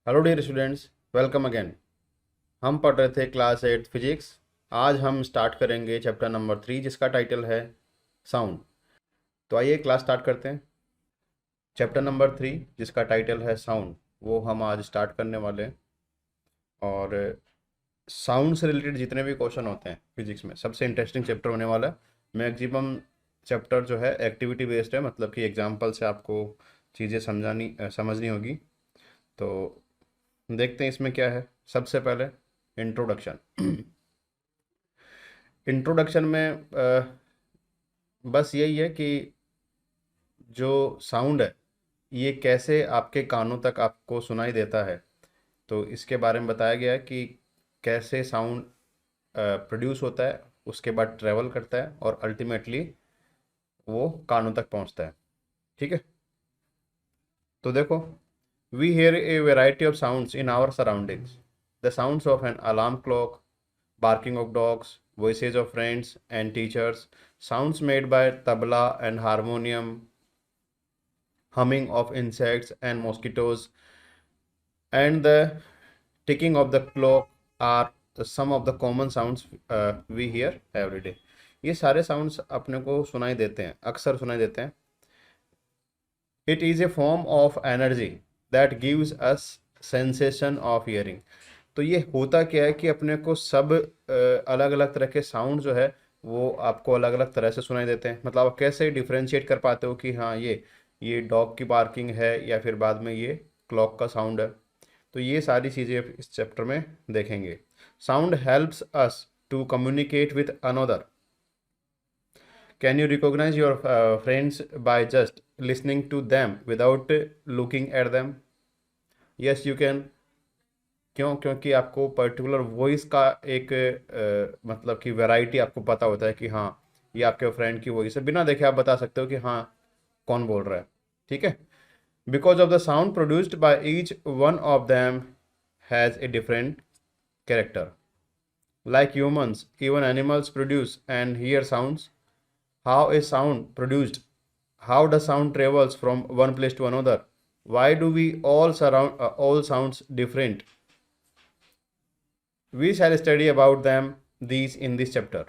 Hello dear students, welcome again. हम पढ़ रहे थे क्लास 8 फिजिक्स। आज हम स्टार्ट करेंगे चैप्टर नंबर 3 जिसका टाइटल है साउंड। तो आइए क्लास स्टार्ट करते हैं। चैप्टर नंबर 3 जिसका टाइटल है साउंड, वो हम आज स्टार्ट करने वाले हैं। और साउंड से रिलेटेड जितने भी क्वेश्चन होते हैं फिजिक्स में, सबसे इंटरेस्टिंग चैप्टर होने वाला है। मैक्सिमम चैप्टर जो है एक्टिविटी बेस्ड है, मतलब कि एग्जाम्पल से आपको चीज़ें समझनी होगी। तो देखते हैं इसमें क्या है। सबसे पहले इंट्रोडक्शन। इंट्रोडक्शन में बस यही है कि जो साउंड है ये कैसे आपके कानों तक आपको सुनाई देता है, तो इसके बारे में बताया गया है कि कैसे साउंड प्रोड्यूस होता है, उसके बाद ट्रेवल करता है और अल्टीमेटली वो कानों तक पहुंचता है। ठीक है, तो देखो, we hear a variety of sounds in our surroundings. The sounds of an alarm clock, barking of dogs, voices of friends and teachers, sounds made by tabla and harmonium, humming of insects and mosquitoes, and the ticking of the clock are some of the common sounds we hear every day. ये सारे sounds अपने को सुनाई देते हैं, अक्सर सुनाई देते हैं। It is a form of energy that gives us sensation of hearing. तो ये होता क्या है कि अपने को सब अलग अलग तरह के साउंड जो है वो आपको अलग अलग तरह से सुनाई देते हैं। मतलब आप कैसे डिफ्रेंशिएट कर पाते हो कि हाँ ये डॉग की बार्किंग है या फिर बाद में ये क्लॉक का साउंड है। तो ये सारी चीज़ें इस चैप्टर में देखेंगे। Sound helps us to communicate with another. Can you recognise your friends by just listening to them without looking at them? Yes, you can. क्यों? क्योंकि आपको पर्टिकुलर वॉइस का एक मतलब कि वैरायटी आपको पता होता है कि हाँ ये आपके फ्रेंड की वॉइस है। बिना देखे आप बता सकते हो कि हाँ कौन बोल रहा है। ठीक है, because of the sound produced by each one of them has a different character. Like humans, even animals produce and here sounds. How is sound produced? How the sound travels from one place to another? Why do we all sounds different? We shall study about them these in this chapter.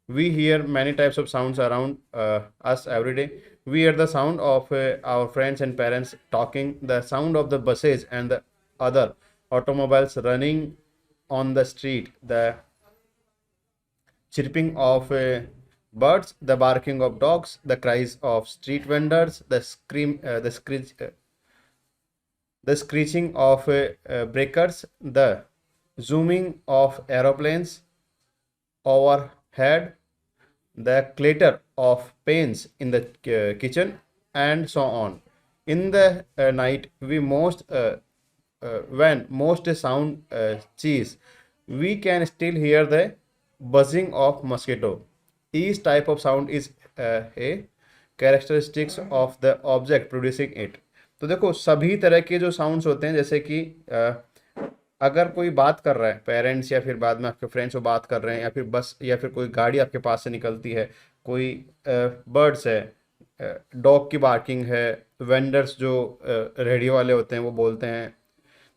We hear many types of sounds around us every day. We hear the sound of our friends and parents talking, the sound of the buses and the other automobiles running on the street, the chirping of birds, the barking of dogs, the cries of street vendors, the screeching of breakers, the zooming of aeroplanes overhead, the clatter of pans in the kitchen, and so on. In the night, when most sound cease, we can still hear the buzzing of mosquito. Each type of sound is a characteristics of the object producing it. तो देखो, सभी तरह के जो sounds होते हैं, जैसे कि अगर कोई बात कर रहा है, पेरेंट्स या फिर बाद में आपके फ्रेंड्स वो बात कर रहे हैं, या फिर बस या फिर कोई गाड़ी आपके पास से निकलती है, कोई बर्ड्स है, डॉग की बार्किंग है, वेंडर्स जो रेडियो वाले होते हैं वो बोलते हैं।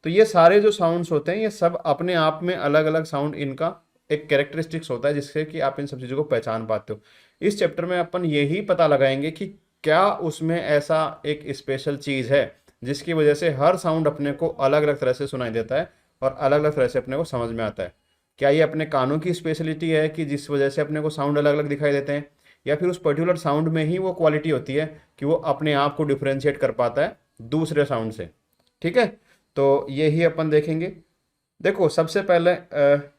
तो ये सारे जो साउंड्स होते हैं ये सब अपने आप में अलग अलग साउंड, इनका एक कैरेक्टरिस्टिक्स होता है जिससे कि आप इन सब चीज़ों को पहचान पाते हो। इस चैप्टर में अपन यही पता लगाएंगे कि क्या उसमें ऐसा एक स्पेशल चीज़ है जिसकी वजह से हर साउंड अपने को अलग अलग तरह से सुनाई देता है और अलग अलग तरह से अपने को समझ में आता है। क्या ये अपने कानों की स्पेशलिटी है कि जिस वजह से अपने को साउंड अलग अलग दिखाई देते हैं, या फिर उस पर्टिकुलर साउंड में ही वो क्वालिटी होती है कि वो अपने आप को डिफ्रेंशिएट कर पाता है दूसरे साउंड से। ठीक है, तो यही अपन देखेंगे। देखो, सबसे पहले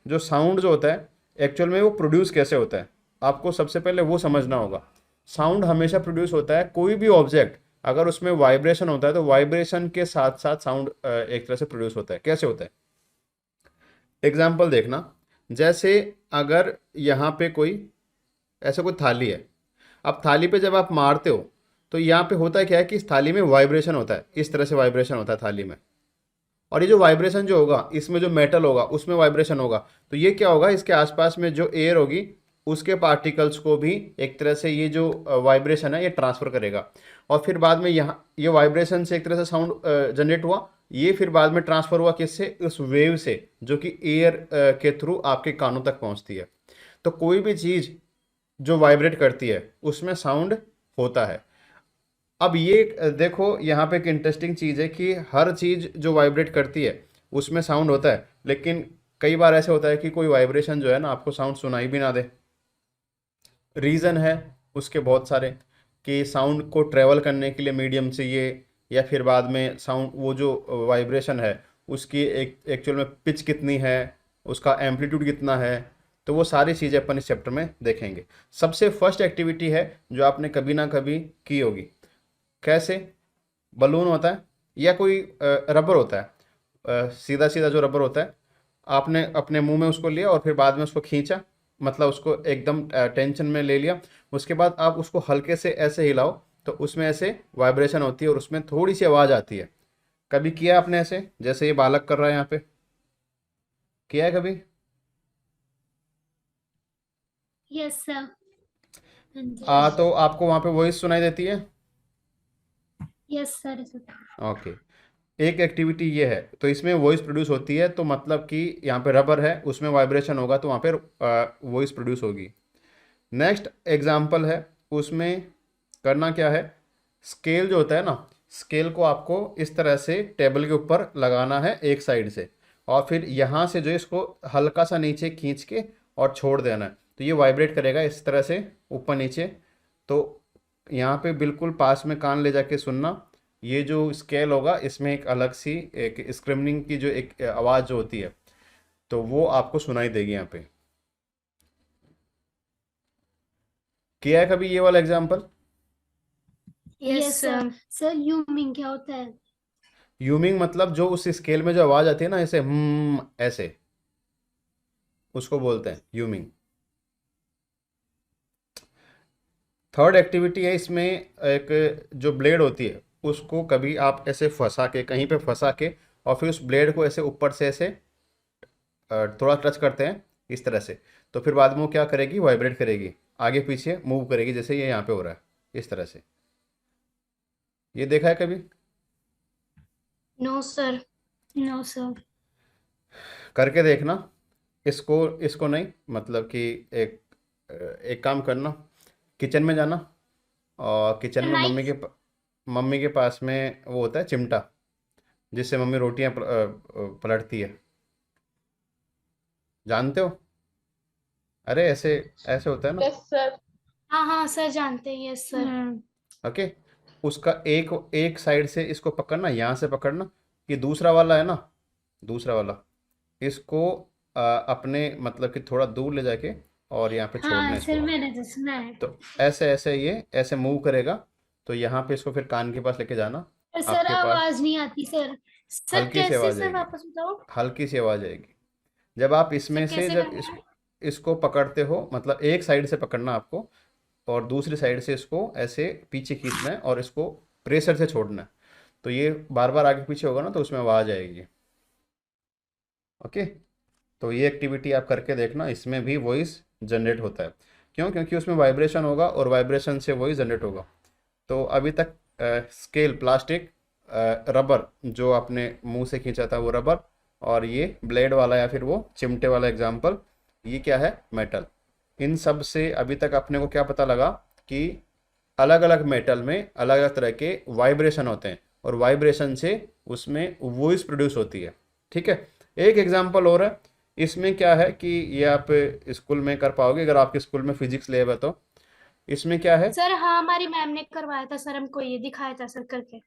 जो साउंड जो होता है एक्चुअल में वो प्रोड्यूस कैसे होता है, आपको सबसे पहले वो समझना होगा। साउंड हमेशा प्रोड्यूस होता है, कोई भी ऑब्जेक्ट अगर उसमें वाइब्रेशन होता है तो वाइब्रेशन के साथ साथ साउंड एक तरह से प्रोड्यूस होता है। कैसे होता है, एग्जाम्पल देखना। जैसे अगर यहाँ पे कोई ऐसा कोई थाली है, अब थाली पे जब आप मारते हो तो यहाँ पे होता है क्या है कि इस थाली में वाइब्रेशन होता है, इस तरह से वाइब्रेशन होता है थाली में। और ये जो वाइब्रेशन जो होगा, इसमें जो मेटल होगा उसमें वाइब्रेशन होगा, तो ये क्या होगा, इसके आसपास में जो एयर होगी उसके पार्टिकल्स को भी एक तरह से ये जो वाइब्रेशन है ये ट्रांसफ़र करेगा। और फिर बाद में यहाँ ये वाइब्रेशन से एक तरह से साउंड जनरेट हुआ, ये फिर बाद में ट्रांसफर हुआ किससे, उस वेव से जो कि एयर के थ्रू आपके कानों तक पहुंचती है। तो कोई भी चीज़ जो वाइब्रेट करती है उसमें साउंड होता है। अब ये देखो यहाँ पे एक इंटरेस्टिंग चीज़ है कि हर चीज़ जो वाइब्रेट करती है उसमें साउंड होता है, लेकिन कई बार ऐसे होता है कि कोई वाइब्रेशन जो है ना आपको साउंड सुनाई भी ना दे। रीज़न है उसके बहुत सारे, कि साउंड को ट्रेवल करने के लिए मीडियम चाहिए, या फिर बाद में साउंड वो जो वाइब्रेशन है उसकी एक एक्चुअल में पिच कितनी है, उसका एम्पलीट्यूड कितना है। तो वो सारी चीज़ें अपन इस चैप्टर में देखेंगे। सबसे फर्स्ट एक्टिविटी है जो आपने कभी ना कभी की होगी। कैसे? बलून होता है या कोई रबर होता है, सीधा सीधा जो रबर होता है, आपने अपने मुंह में उसको लिया और फिर बाद में उसको खींचा, मतलब उसको एकदम टेंशन में ले लिया। उसके बाद आप उसको हल्के से ऐसे हिलाओ तो उसमें ऐसे वाइब्रेशन होती है और उसमें थोड़ी सी आवाज़ आती है। कभी किया आपने ऐसे, जैसे ये बालक कर रहा है यहाँ पे, किया है कभी? Yes sir. हाँ जी। तो आपको वहाँ पे वॉइस सुनाई देती है? Yes sir. ओके। एक एक्टिविटी ये है, तो इसमें वॉइस प्रोड्यूस होती है, तो मतलब कि यहाँ पे रबर है उसमें वाइब्रेशन होगा तो वहाँ पे वॉइस प्रोड्यूस होगी। नेक्स्ट एग्जाम्पल है, उसमें करना क्या है, स्केल जो होता है ना, स्केल को आपको इस तरह से टेबल के ऊपर लगाना है एक साइड से, और फिर यहाँ से जो है इसको हल्का सा नीचे खींच के और छोड़ देना है, तो ये वाइब्रेट करेगा इस तरह से ऊपर नीचे। तो यहाँ पे बिल्कुल पास में कान ले जाके सुनना, ये जो स्केल होगा इसमें एक अलग सी एक स्क्रैम्बलिंग की जो एक आवाज़ जो होती है तो वो आपको सुनाई देगी यहाँ पे। किया है कभी ये वाला example? Yes sir. Sir humming क्या होता है? ह्यूमिंग मतलब जो उस स्केल में जो आवाज़ आती है ना, ऐसे ऐसे, उसको बोलते हैं ह्यूमिंग। थर्ड एक्टिविटी है इसमें, एक जो ब्लेड होती है उसको कभी आप ऐसे फंसा के कहीं पे फंसा के और फिर उस ब्लेड को ऐसे ऊपर से ऐसे थोड़ा टच करते हैं इस तरह से, तो फिर बाद में वो क्या करेगी, वाइब्रेट करेगी, आगे पीछे मूव करेगी, जैसे ये यहाँ पे हो रहा है इस तरह से। ये देखा है कभी? No sir. No sir. करके देखना। इसको इसको नहीं, मतलब कि एक एक काम करना, किचन में जाना, और किचन में नाइफ। मम्मी के पास में वो होता है चिमटा, जिससे मम्मी रोटियां पलटती है, जानते हो? अरे ऐसे ऐसे होता है ना। Yes sir. हाँ हाँ सर, जानते हैं। Yes sir. ओके। उसका एक एक साइड से इसको पकड़ना, यहाँ से पकड़ना, ये दूसरा वाला है ना, दूसरा वाला, इसको अपने मतलब कि थोड़ा दूर ले जाके और यहाँ पे छोड़ना हाँ है सर, इसको। मैंने तो सुना है। तो ऐसे ऐसे ये ऐसे मूव करेगा, तो यहाँ पे इसको फिर कान के पास लेके जाना, पर सर आपके पास आवाज नहीं आती सर। सर हल्की सी कैसे, आवाज़ सर आएगी, वापस बताओ। हल्की सी आवाज़ आएगी। जब आप सर इसमें से कैसे जब करना है? इसको पकड़ते हो, मतलब एक साइड से पकड़ना आपको और दूसरी साइड से इसको ऐसे पीछे खींचना है और इसको प्रेशर से छोड़ना है, तो ये बार बार आगे पीछे होगा ना तो उसमें आवाज़ आएगी। ओके। तो ये एक्टिविटी आप करके देखना, इसमें भी वॉइस जनरेट होता है। क्यों? क्योंकि उसमें वाइब्रेशन होगा और वाइब्रेशन से वॉइस जनरेट होगा। तो अभी तक स्केल प्लास्टिक, रबर जो आपने मुंह से खींचा था वो रबर, और ये ब्लेड वाला या फिर वो चिमटे वाला एग्जाम्पल, ये क्या है, मेटल। इन सब से अभी तक अपने को क्या पता लगा कि अलग अलग मेटल में अलग अलग तरह के वाइब्रेशन होते हैं और वाइब्रेशन से उसमें वॉइस प्रोड्यूस होती है। ठीक है। एक एग्जाम्पल और है, इसमें क्या है कि ये आप स्कूल में कर पाओगे अगर आपके स्कूल में फिजिक्स लैब है तो। इसमें क्या है, सर हाँ, हमारी मैम ने करवाया था सर, हमको ये दिखाया था सर करके।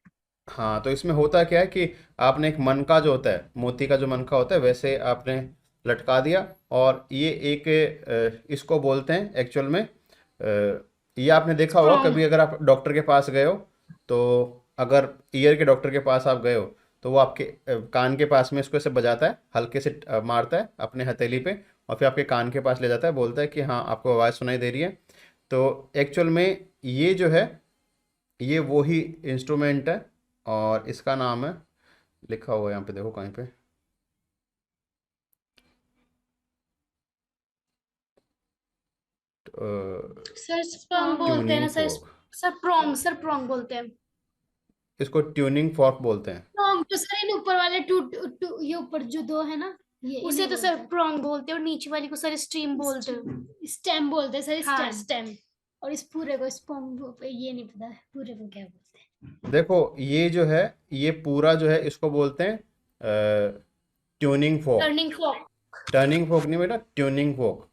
हाँ, तो इसमें होता क्या है कि आपने एक मनका जो होता है, मोती का जो मनका होता है वैसे आपने लटका दिया, और ये एक इसको बोलते हैं एक्चुअल में ये आपने देखा होगा स्ट्रॉन्ग। कभी अगर आप डॉक्टर के पास गए हो, तो अगर ईयर के डॉक्टर के पास आप गए हो तो वो आपके कान के पास में इसको ऐसे बजाता है, हल्के से मारता है अपने हथेली पे, और फिर आपके कान के पास ले जाता है, बोलता है कि हाँ आपको आवाज़ सुनाई दे रही है। तो एक्चुअल में ये जो है ये वो ही इंस्ट्रूमेंट है, और इसका नाम है, लिखा हुआ है यहाँ पे, देखो कहीं पे, सर स्प्रॉन्ग बोलते हैं ना ट्यूनिंग सर। फोक। सर प्रोंग, सर प्रोंग बोलते हैं। इसको ट्यूनिंग फॉर्क बोलते हैं। प्रॉन्ग तो सर इन ऊपर वाले टू ये ऊपर जो दो है ना, ये उसे तो सर प्रॉन्ग बोलते हैं और नीचे वाली को सर स्ट्रीम बोलते हैं। स्टेम बोलते हैं सर, हाँ। स्टेम। और इस पूरे को स्पॉन्ग, ये नहीं पता पूरे को क्या बोलते हैं। देखो ये जो है, ये पूरा जो है इसको बोलते हैं tuning fork. Turning fork. Turning fork नहीं बेटा, ट्यूनिंग फोक।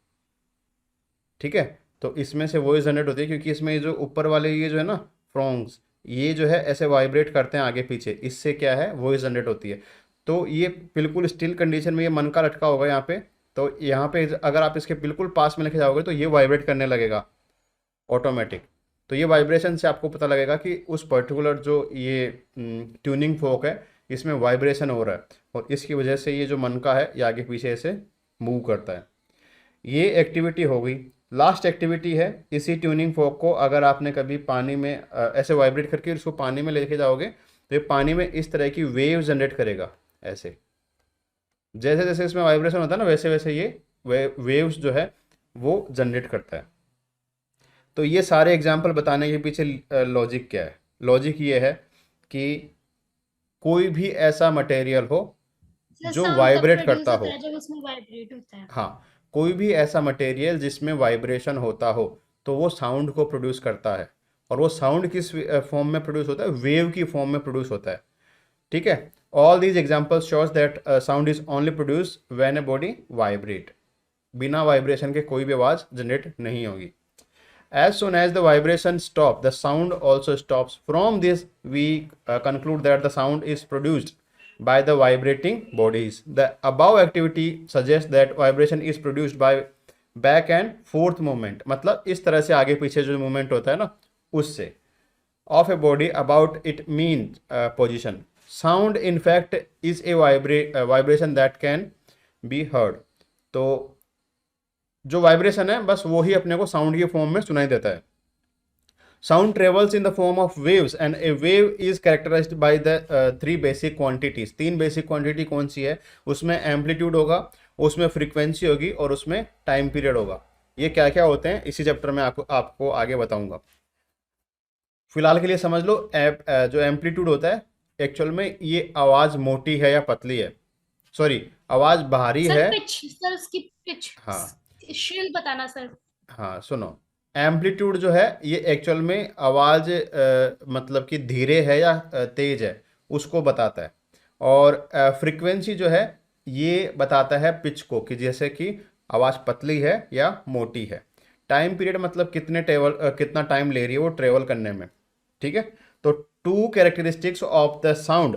ठीक है, तो इसमें से वॉइस जनरेट होती है क्योंकि इसमें ये जो ऊपर वाले ये जो है ना फ्रॉन्ग्स, ये जो है ऐसे वाइब्रेट करते हैं आगे पीछे, इससे क्या है वॉइस जनरेट होती है। तो ये बिल्कुल स्टिल कंडीशन में ये मन का लटका होगा यहाँ पे, तो यहाँ पे अगर आप इसके बिल्कुल पास में लेके जाओगे तो ये वाइब्रेट करने लगेगा ऑटोमेटिक। तो ये वाइब्रेशन से आपको पता लगेगा कि उस पर्टिकुलर जो ये ट्यूनिंग फोक है इसमें वाइब्रेशन हो रहा है, और इसकी वजह से ये जो मन का है ये आगे पीछे ऐसे मूव करता है। ये एक्टिविटी हो गई। लास्ट एक्टिविटी है, इसी ट्यूनिंग फोक को अगर आपने कभी पानी में ऐसे वाइब्रेट करके उसको पानी में लेके जाओगे तो ये पानी में इस तरह की वेव जनरेट करेगा। ऐसे जैसे जैसे इसमें वाइब्रेशन होता है ना, वैसे वैसे ये वेव्स जो है वो जनरेट करता है। तो ये सारे एग्जाम्पल बताने के पीछे लॉजिक क्या है? लॉजिक ये है कि कोई भी ऐसा मटेरियल हो जो वाइब्रेट करता हो, जब उसमें वाइब्रेट होता है। हाँ, कोई भी ऐसा मटेरियल जिसमें वाइब्रेशन होता हो तो वो साउंड को प्रोड्यूस करता है। और वो साउंड किस फॉर्म में प्रोड्यूस होता है? वेव की फॉर्म में प्रोड्यूस होता है। ठीक है, all these examples shows that sound is only produce when a body vibrate. बिना वाइब्रेशन के कोई भी आवाज़ जनरेट नहीं होगी। As soon as the vibration stop, the sound also stops. From this, we conclude that the sound is produced by the vibrating bodies. The above activity suggests that vibration is produced by back and forth movement. मतलब इस तरह से आगे पीछे जो movement होता है ना उससे of a body about its mean position. Sound in fact is a vibration that can be heard. तो जो वाइब्रेशन है बस वो ही अपने को साउंड के फॉर्म में सुनाई देता है। Sound travels in the form of waves and a wave is characterised by the three basic quantities. तीन बेसिक क्वांटिटी कौन सी है? उसमें एम्पलीट्यूड होगा, उसमें फ्रीक्वेंसी होगी और उसमें टाइम पीरियड होगा। ये क्या क्या होते हैं इसी चैप्टर में आपको आगे बताऊंगा। फिलहाल के लिए समझ लो जो एम्पलीट्यूड होता है एक्चुअल में ये आवाज़ मोटी है या पतली है, सॉरी आवाज़ भारी सर है। पिच, सर उसकी पिच। हाँ श्रिल बताना सर। हाँ, सुनो, एम्पलीट्यूड जो है ये एक्चुअल में आवाज़ मतलब कि धीरे है या तेज है उसको बताता है। और फ्रीक्वेंसी जो है ये बताता है पिच को, कि जैसे कि आवाज़ पतली है या मोटी है। टाइम पीरियड मतलब कितना टाइम ले रही है वो ट्रेवल करने में। ठीक है, तो two characteristics of the sound,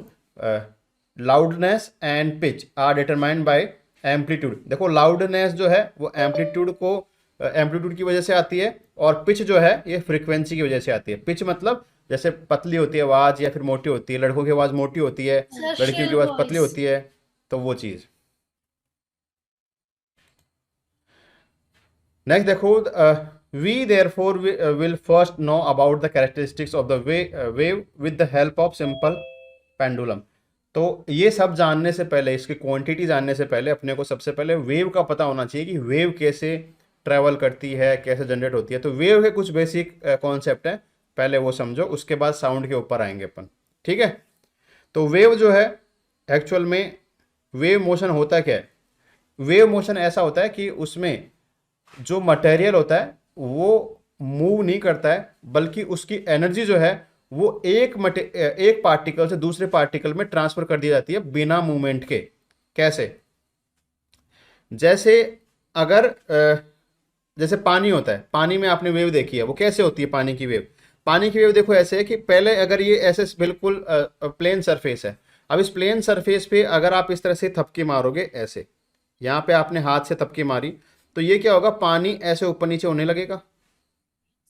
loudness and pitch, are determined by amplitude. देखो लाउडनेस जो है वो एम्पलीट्यूड की वजह से आती है, और पिच जो है ये फ्रीक्वेंसी की वजह से आती है। पिच मतलब जैसे पतली होती है आवाज़ या फिर मोटी होती है, लड़कों की आवाज़ मोटी होती है, लड़कियों की आवाज़ पतली होती है, तो वो चीज़। नेक्स्ट देखो, we therefore will first know about the characteristics of the wave with the help of simple pendulum. तो ये सब जानने से पहले, इसकी क्वांटिटी जानने से पहले अपने को सबसे पहले वेव का पता होना चाहिए कि वेव कैसे ट्रैवल करती है, कैसे जनरेट होती है। तो वेव के कुछ बेसिक कॉन्सेप्ट हैं, पहले वो समझो, उसके बाद साउंड के ऊपर आएंगे अपन। ठीक है, तो वेव जो है एक्चुअल में वेव मोशन होता क्या है? वेव मोशन ऐसा होता है कि उसमें जो मटेरियल होता है वो मूव नहीं करता है, बल्कि उसकी एनर्जी जो है वो एक पार्टिकल से दूसरे पार्टिकल में ट्रांसफर कर दी जाती है बिना मूवमेंट के। कैसे? जैसे अगर जैसे पानी होता है, पानी में आपने वेव देखी है, वो कैसे होती है पानी की वेव? पानी की वेव देखो ऐसे है कि पहले अगर ये ऐसे बिल्कुल प्लेन सरफेस है, अब इस प्लेन सरफेस पे अगर आप इस तरह से थपकी मारोगे, ऐसे यहाँ पे आपने हाथ से थपकी मारी, तो ये क्या होगा? पानी ऐसे ऊपर नीचे होने लगेगा।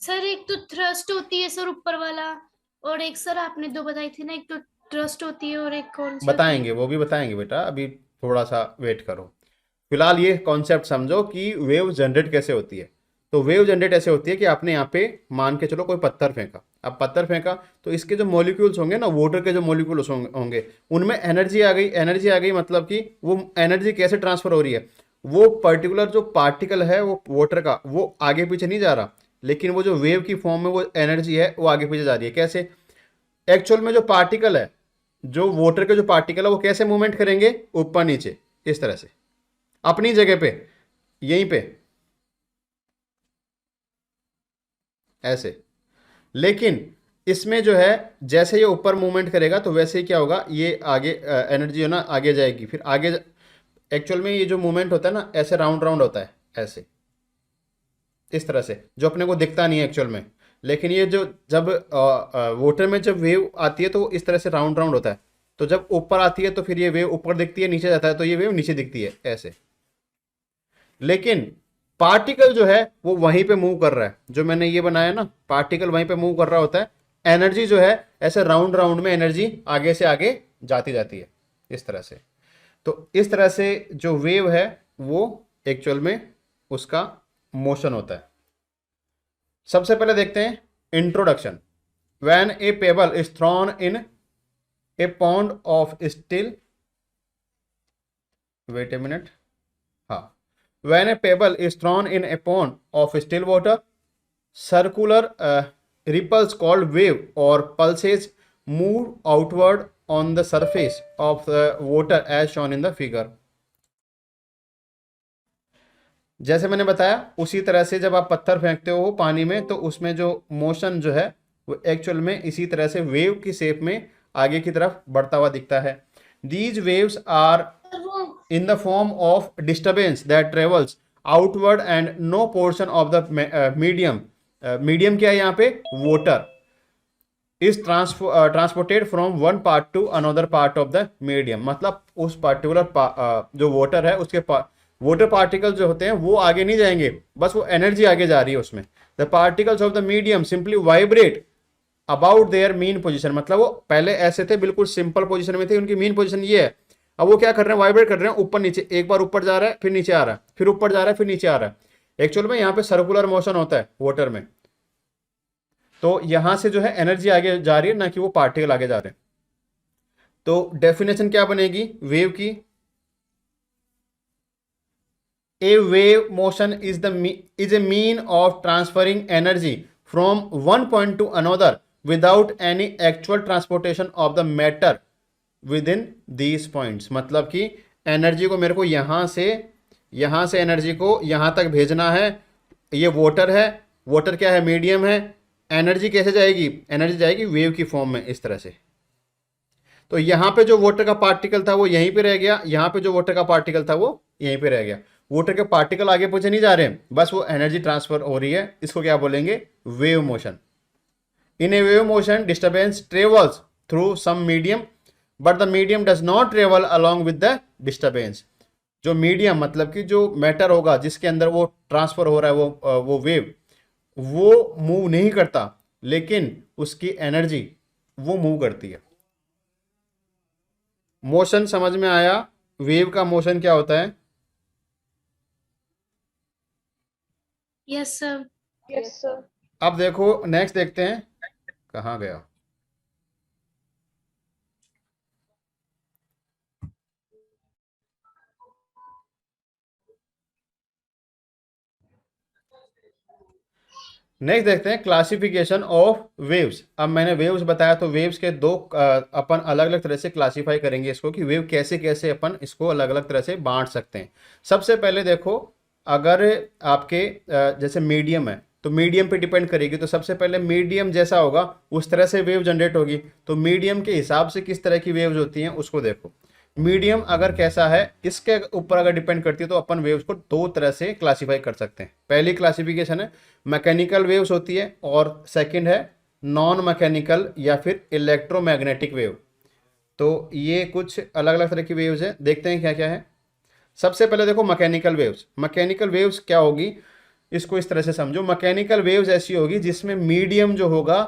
सर एक तो थ्रस्ट होती है सर ऊपर वाला, और एक सर आपने दो बताई थी ना, एक तो थ्रस्ट होती है और एक कौन सी बताएंगे, वो भी बताएंगे बेटा, अभी थोड़ा सा वेट करो। फिलहाल ये कॉन्सेप्ट समझो कि वेव जनरेट कैसे होती है। तो वेव जनरेट ऐसे होती है कि आपने यहाँ पे मान के चलो कोई पत्थर फेंका, अब पत्थर फेंका तो इसके जो मॉलिक्यूल्स होंगे ना, वाटर के जो मॉलिक्यूल्स होंगे उनमें एनर्जी आ गई। एनर्जी आ गई मतलब कि वो एनर्जी कैसे ट्रांसफर हो रही है? वो पर्टिकुलर जो पार्टिकल है वो वाटर का, वो आगे पीछे नहीं जा रहा, लेकिन वो जो वेव की फॉर्म में वो एनर्जी है वो आगे पीछे जा रही है। कैसे? एक्चुअल में जो पार्टिकल है, जो वाटर के जो पार्टिकल है वो कैसे मूवमेंट करेंगे, ऊपर नीचे इस तरह से, अपनी जगह पे, यहीं पे ऐसे। लेकिन इसमें जो है जैसे ये ऊपर मूवमेंट करेगा तो वैसे ही क्या होगा, ये आगे एनर्जी है ना आगे जाएगी, फिर आगे एक्चुअल में ये जो मूवमेंट होता है ना ऐसे राउंड राउंड होता है, ऐसे इस तरह से, जो अपने को दिखता नहीं है एक्चुअल में। लेकिन ये जो जब वाटर में जब वेव आती है तो इस तरह से राउंड राउंड होता है। तो जब ऊपर आती है तो फिर ये वेव ऊपर दिखती है, नीचे जाता है तो ये वेव नीचे दिखती है ऐसे। लेकिन पार्टिकल जो है वो वहीं पे मूव कर रहा है, जो मैंने ये बनाया ना, पार्टिकल वहीं पे मूव कर रहा होता है। एनर्जी जो है ऐसे राउंड राउंड में एनर्जी आगे से आगे जाती जाती है इस तरह से। तो इस तरह से जो वेव है वो एक्चुअल में उसका मोशन होता है। सबसे पहले देखते हैं introduction. When a pebble is thrown in a pond of still, wait a minute, हाँ, when a pebble is thrown in a pond of still water, circular ripples called wave or pulses move outward on the surface of the water as shown in the figure। जैसे मैंने बताया उसी तरह से जब आप पत्थर फेंकते हो पानी में तो उसमें जो मोशन जो है वो एक्चुअल में इसी तरह से वेव की शेप में आगे की तरफ बढ़ता हुआ दिखता है। These waves are in the form of disturbance that travels outward and no portion of the medium, medium क्या है यहाँ पे, water, is transported from one part two another part of the medium. मतलब उस पार्टिकुलर जो water है उसके water particle जो होते हैं वो आगे नहीं जाएंगे, बस वो एनर्जी आगे जा रही है उसमें। The particles of the medium simply vibrate about their mean position. मतलब वो पहले ऐसे थे, बिल्कुल सिंपल पोजिशन में थे, उनकी मीन पोजिशन ये है। अब वो क्या कर रहे हैं, वाइब्रेट कर रहे हैं ऊपर नीचे, एक बार ऊपर जा रहा है फिर नीचे आ रहा है, फिर ऊपर जा रहा है फिर नीचे आ रहा है। एक्चुअल में यहाँ पे सर्कुलर मोशन होता है वाटर में, तो यहां से जो है एनर्जी आगे जा रही है, ना कि वो पार्टिकल आगे जा रहे हैं। तो डेफिनेशन क्या बनेगी वेव की, a wave motion is a mean of transferring energy from one point to another without any actual transportation of the matter within these points. मतलब कि एनर्जी को मेरे को यहां से एनर्जी को यहां तक भेजना है। ये वाटर है, वाटर क्या है, मीडियम है। एनर्जी कैसे जाएगी, एनर्जी जाएगी वेव की फॉर्म में इस तरह से। तो यहाँ पे जो वाटर का पार्टिकल था वो यहीं पे रह गया, यहाँ पे जो वाटर का पार्टिकल था वो यहीं पे रह गया। वाटर के पार्टिकल आगे पीछे नहीं जा रहे हैं, बस वो एनर्जी ट्रांसफर हो रही है। इसको क्या बोलेंगे, wave motion. In a wave motion disturbance travels through some medium but the medium does not travel along with the disturbance. जो मीडियम मतलब कि जो मैटर होगा जिसके अंदर वो ट्रांसफर हो रहा है वो वेव, वो मूव नहीं करता, लेकिन उसकी एनर्जी वो मूव करती है। मोशन समझ में आया, वेव का मोशन क्या होता है। Yes sir. Yes sir. अब देखो नेक्स्ट देखते हैं, कहाँ गया, नेक्स्ट देखते हैं क्लासिफिकेशन ऑफ वेव्स। अब मैंने वेव्स बताया तो वेव्स के दो अपन अलग अलग तरह से क्लासिफाई करेंगे इसको, कि वेव कैसे कैसे अपन इसको अलग अलग तरह से बांट सकते हैं। सबसे पहले देखो, अगर आपके जैसे मीडियम है तो मीडियम पे डिपेंड करेगी, तो सबसे पहले मीडियम जैसा होगा उस तरह से वेव जनरेट होगी। तो मीडियम के हिसाब से किस तरह की वेव्स होती हैं उसको देखो। मीडियम अगर कैसा है इसके ऊपर अगर डिपेंड करती है तो अपन वेव्स को दो तरह से क्लासिफाई कर सकते हैं। पहली क्लासिफिकेशन है मैकेनिकल वेव्स होती है, और सेकंड है नॉन मैकेनिकल या फिर इलेक्ट्रोमैग्नेटिक वेव। तो ये कुछ अलग अलग तरह की वेव्स है, देखते हैं क्या क्या है। सबसे पहले देखो मैकेनिकल वेव्स। मैकेनिकल वेव्स क्या होगी, इसको इस तरह से समझो। मैकेनिकल वेव्स ऐसी होगी जिसमें मीडियम जो होगा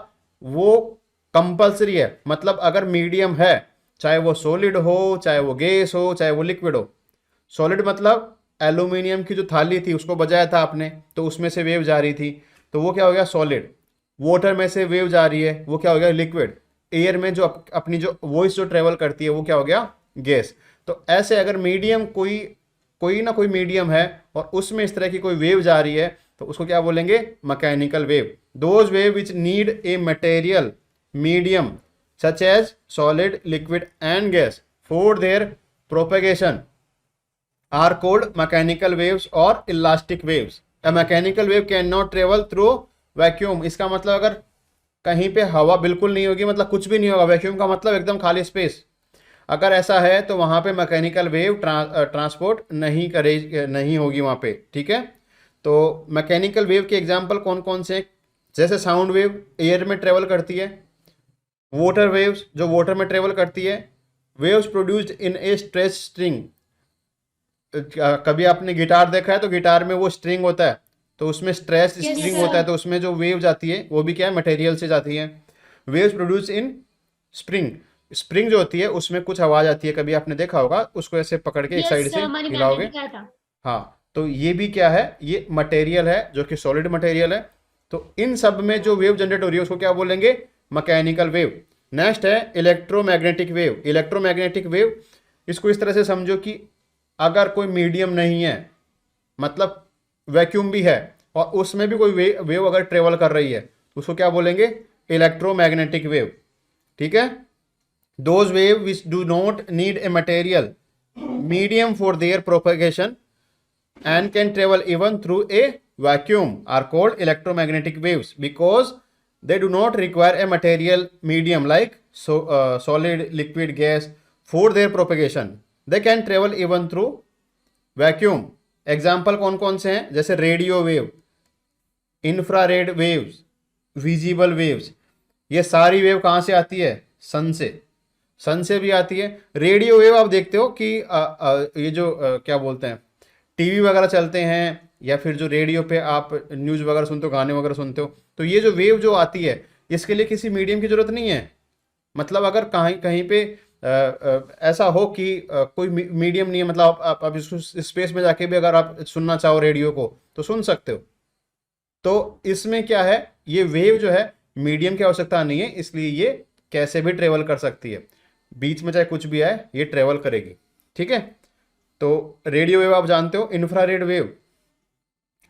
वो कंपल्सरी है। मतलब अगर मीडियम है, चाहे वो सॉलिड हो, चाहे वो गैस हो, चाहे वो लिक्विड हो। सॉलिड मतलब एल्यूमिनियम की जो थाली थी उसको बजाया था आपने, तो उसमें से वेव जा रही थी, तो वो क्या हो गया, सॉलिड। वाटर में से वेव जा रही है, वो क्या हो गया, लिक्विड। एयर में जो अपनी जो वॉइस जो ट्रेवल करती है वो क्या हो गया, गैस। तो ऐसे अगर मीडियम कोई ना कोई मीडियम है और उसमें इस तरह की कोई वेव जा रही है तो उसको क्या बोलेंगे, mechanical wave. Those wave which need a material medium such as solid, liquid and gas for their propagation are called mechanical waves or elastic waves. A mechanical wave cannot travel through vacuum. इसका मतलब अगर कहीं पे हवा बिल्कुल नहीं होगी, मतलब कुछ भी नहीं होगा, वैक्यूम का मतलब एकदम खाली स्पेस, अगर ऐसा है तो वहां पे मैकेनिकल वेव ट्रांसपोर्ट नहीं होगी वहां पे, ठीक है। तो मैकेनिकल वेव के एग्जांपल कौन कौन से हैं? जैसे साउंड वेव एयर में ट्रेवल करती है, वाटर वेव्स जो वाटर में ट्रेवल करती है, waves produced in A stretch string. कभी आपने गिटार देखा है तो गिटार में वो स्ट्रिंग होता है, तो उसमें स्ट्रेच Yes, स्ट्रिंग sir. होता है, तो उसमें जो वेव जाती है वो भी क्या है, मटेरियल से जाती है। Waves produce in spring, spring जो होती है उसमें कुछ आवाज आती है, कभी आपने देखा होगा, उसको ऐसे पकड़ के एक यस साइड सर, से हमारी मैम ने हिलाओगे। दिखाया था। हाँ, तो ये भी क्या है, ये मटेरियल है जो कि सॉलिड मटेरियल है। तो इन सब में जो वेव जनरेट हो रही है उसको क्या बोलेंगे, मैकेनिकल वेव। नेक्स्ट है इलेक्ट्रोमैग्नेटिक वेव। इलेक्ट्रोमैग्नेटिक वेव, इसको इस तरह से समझो कि अगर कोई मीडियम नहीं है, मतलब वैक्यूम भी है और उसमें भी कोई वेव अगर ट्रेवल कर रही है तो उसको क्या बोलेंगे, इलेक्ट्रोमैग्नेटिक वेव, ठीक है। Those wave which do not need a material medium for their propagation and can travel even through a vacuum are called electromagnetic waves because they do not require a material medium like solid, liquid, gas for their propagation. They can travel even through vacuum. Example कौन कौन से हैं? जैसे radio wave, infrared waves, visible waves. ये सारी wave कहाँ से आती है? सन से, सन से भी आती है। रेडियो वेव आप देखते हो कि ये जो क्या बोलते हैं, टीवी वगैरह चलते हैं या फिर जो रेडियो पे आप न्यूज़ वगैरह सुनते हो, गाने वगैरह सुनते हो, तो ये जो वेव जो आती है इसके लिए किसी मीडियम की ज़रूरत नहीं है। मतलब अगर कहीं कहीं पे ऐसा हो कि कोई मीडियम नहीं है, मतलब आप इसको स्पेस में जाके भी अगर आप सुनना चाहो रेडियो को तो सुन सकते हो। तो इसमें क्या है, ये वेव जो है मीडियम की आवश्यकता नहीं है, इसलिए ये कैसे भी ट्रेवल कर सकती है, बीच में चाहे कुछ भी आए ये ट्रेवल करेगी, ठीक है। तो रेडियो वेव आप जानते हो। इंफ्रारेड वेव,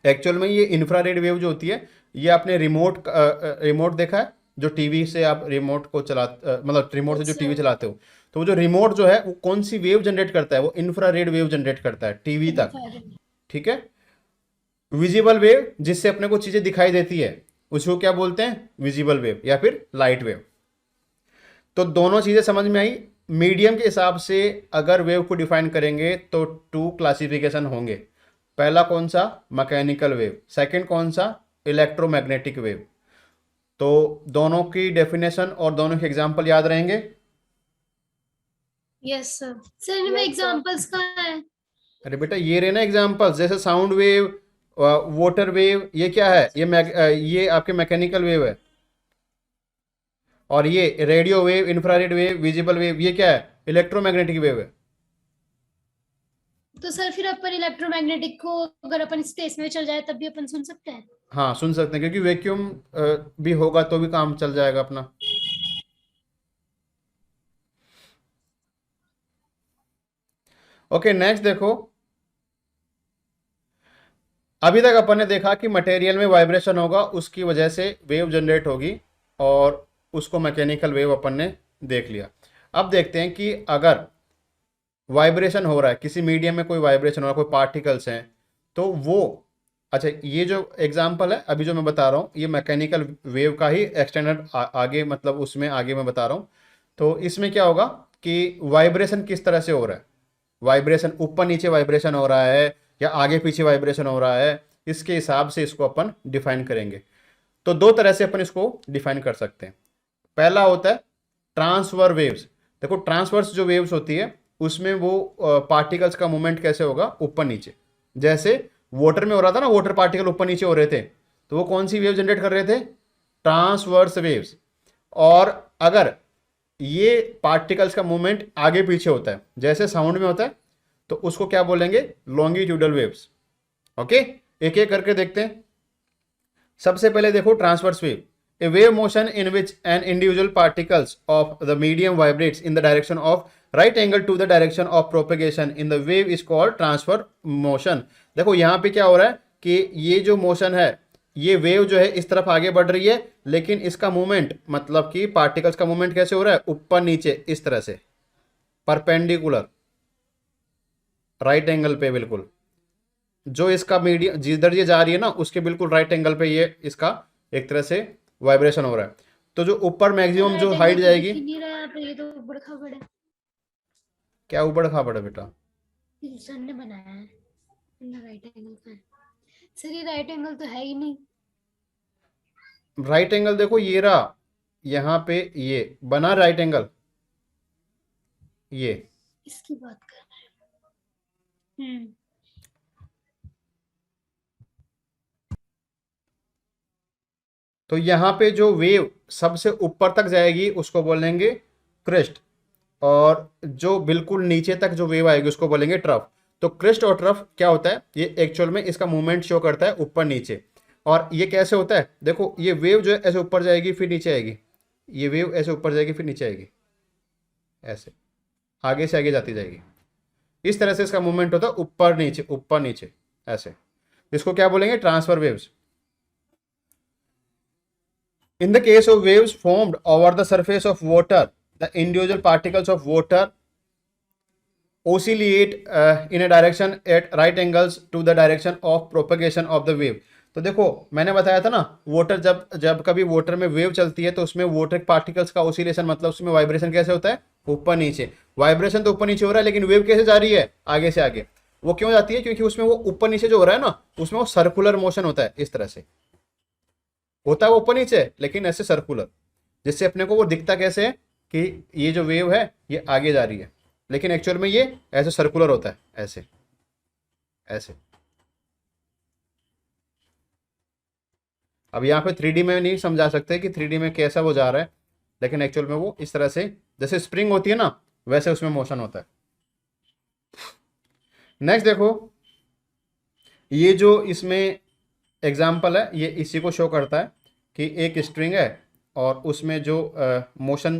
एक्चुअल में ये इंफ्रारेड वेव जो होती है, ये आपने रिमोट देखा है, जो टीवी से आप रिमोट को मतलब रिमोट से जो टीवी चलाते हो, तो वो जो रिमोट जो है वो कौन सी वेव जनरेट करता है, वो इंफ्रारेड वेव जनरेट करता है टीवी तक, ठीक है। विजिबल वेव, जिससे अपने को चीजें दिखाई देती है, उसको क्या बोलते हैं, विजिबल वेव या फिर लाइट वेव। तो दोनों चीजें समझ में आई। मीडियम के हिसाब से अगर वेव को डिफाइन करेंगे तो 2 क्लासिफिकेशन होंगे। पहला कौन सा, मैकेनिकल वेव, सेकंड कौन सा, इलेक्ट्रोमैग्नेटिक वेव। तो दोनों की डेफिनेशन और दोनों के एग्जांपल याद रहेंगे। Yes sir. सर इनमें एग्जांपल्स कहाँ है? अरे बेटा ये रहे ना एग्जांपल्स, जैसे साउंड वेव, वाटर वेव, ये क्या है, ये आपके मैकेनिकल वेव है। और ये radio wave, infrared wave, visible wave, ये क्या है, इलेक्ट्रोमैग्नेटिक वेव है। तो सर फिर अपन इलेक्ट्रोमैग्नेटिक को अगर अपन स्पेस में चल जाए तब भी अपन सुन सकते हैं? हाँ सुन सकते हैं, क्योंकि वैक्यूम भी होगा तो भी काम चल जाएगा अपना। ओके नेक्स्ट देखो, अभी तक अपन ने देखा कि मटेरियल में वाइब्रेशन होगा, उसकी वजह से वेव जनरेट होगी और उसको मैकेनिकल वेव अपन ने देख लिया। अब देखते हैं कि अगर वाइब्रेशन हो रहा है, किसी मीडियम में कोई वाइब्रेशन हो रहा है, कोई पार्टिकल्स हैं, तो वो, अच्छा ये जो एग्जांपल है अभी जो मैं बता रहा हूँ, ये मैकेनिकल वेव का ही एक्सटेंडेड आगे, मतलब उसमें आगे मैं बता रहा हूँ। तो इसमें क्या होगा कि वाइब्रेशन किस तरह से हो रहा है, वाइब्रेशन ऊपर नीचे वाइब्रेशन हो रहा है या आगे पीछे वाइब्रेशन हो रहा है, इसके हिसाब से इसको अपन डिफाइन करेंगे। तो 2 तरह से अपन इसको डिफाइन कर सकते हैं। पहला होता है ट्रांसफर वेव्स। देखो ट्रांसवर्स जो वेव्स होती है उसमें वो पार्टिकल्स का मूवमेंट कैसे होगा, ऊपर नीचे, जैसे वाटर में हो रहा था ना, वाटर पार्टिकल ऊपर नीचे हो रहे थे, तो वो कौन सी वेव जनरेट कर रहे थे, ट्रांसवर्स वेव्स। और अगर ये पार्टिकल्स का मूवमेंट आगे पीछे होता है, जैसे साउंड में होता है, तो उसको क्या बोलेंगे, लॉन्गिट्यूडल वेव्स। ओके, एक एक करके देखते हैं। सबसे पहले देखो transverse wave, a wave motion in which an individual particles of the medium vibrates in the direction of right angle to the direction of propagation in the wave is called transfer motion। देखो यहाँ पे क्या हो रहा है कि ये जो मोशन है ये वेव जो है इस तरफ आगे बढ़ रही है, लेकिन इसका मूवमेंट मतलब कि पार्टिकल्स का मूवमेंट कैसे हो रहा है, ऊपर नीचे इस तरह से, परपेंडिकुलर, राइट एंगल पे बिल्कुल। जो इसका मीडियम जिधर ये जा रही है ना उसके बिल्कुल राइट एंगल पे ये इसका एक तरह से वाइब्रेशन हो रहा है। तो जो ऊपर मैक्सिमम जो राइट हाइट एंगल तो जाएगी, दिख ही नहीं रहा यहाँ पे, ये तो ऊबड़ खाबड़ है। क्या ऊबड़ खाबड़ है बेटा? ये सर ने बनाया है, राइट एंगल का है। सर ये राइट एंगल तो है ही नहीं। राइट एंगल देखो ये रहा, यहाँ पे ये बना राइट एंगल, ये इसकी बात कर रहे हैं। तो यहाँ पे जो वेव सबसे ऊपर तक जाएगी उसको बोलेंगे क्रेस्ट, और जो बिल्कुल नीचे तक जो वेव आएगी उसको बोलेंगे ट्रफ। तो क्रेस्ट और ट्रफ क्या होता है, ये एक्चुअल में इसका मूवमेंट शो करता है ऊपर नीचे। और ये कैसे होता है, देखो ये वेव जो है ऐसे ऊपर जाएगी फिर नीचे आएगी, ये वेव ऐसे ऊपर जाएगी फिर नीचे आएगी, ऐसे आगे से आगे जाती जाएगी। इस तरह से इसका मूवमेंट होता है ऊपर नीचे ऐसे। इसको क्या बोलेंगे, transfer waves. In the case of waves formed over the surface of water, the individual particles of water oscillate in a direction at right angles to the direction of propagation of the wave. तो देखो मैंने बताया था ना, water जब जब कभी water में वेव चलती है तो उसमें वाटर पार्टिकल्स का ओसिलेशन मतलब उसमें वाइब्रेशन कैसे होता है, ऊपर नीचे। वाइब्रेशन तो ऊपर नीचे हो रहा है, लेकिन वेव कैसे जा रही है, आगे से आगे। वो क्यों जाती है, क्योंकि उसमें वो ऊपर नीचे जो हो रहा है ना उसमें वो सर्कुलर मोशन होता है, इस तरह से होता है वो ऊपर नीचे, लेकिन ऐसे सर्कुलर, जिससे अपने को वो दिखता कैसे है कि ये जो वेव है ये आगे जा रही है, लेकिन एक्चुअल में ये ऐसे सर्कुलर होता है, ऐसे ऐसे। अब यहाँ पे 3D में नहीं समझा सकते कि 3D में कैसा वो जा रहा है, लेकिन एक्चुअल में वो इस तरह से जैसे स्प्रिंग होती है ना वैसे उसमें मोशन होता है। नेक्स्ट देखो, ये जो इसमें एग्जाम्पल है ये इसी को शो करता है कि एक स्ट्रिंग है और उसमें जो मोशन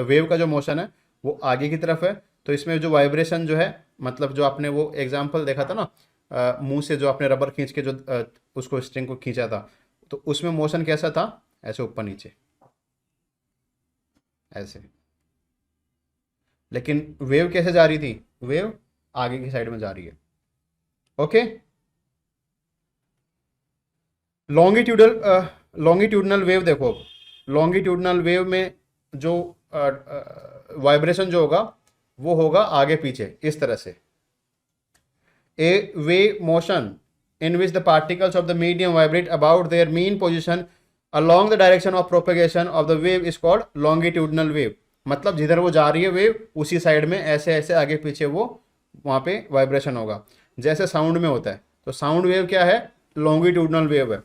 वेव का जो मोशन है वो आगे की तरफ है। तो इसमें जो वाइब्रेशन जो है, मतलब जो आपने वो एग्जाम्पल देखा था ना, मुंह से जो आपने रबर खींच के जो उसको स्ट्रिंग को खींचा था, तो उसमें मोशन कैसा था, ऐसे ऊपर नीचे ऐसे। लेकिन वेव कैसे जा रही थी, वेव आगे की साइड में जा रही है। ओके, लॉन्गिट्यूडनल वेव देखो, लॉन्गिट्यूडनल वेव में जो वाइब्रेशन जो होगा वो होगा आगे पीछे इस तरह से। ए वे motion in which the particles of the medium vibrate about their mean position along the direction of propagation of the wave is called longitudinal wave। मतलब जिधर वो जा रही है वेव उसी साइड में ऐसे ऐसे आगे पीछे वो वहाँ पे वाइब्रेशन होगा, जैसे साउंड में होता है। तो साउंड वेव क्या है, लॉन्गिट्यूडनल वेव है,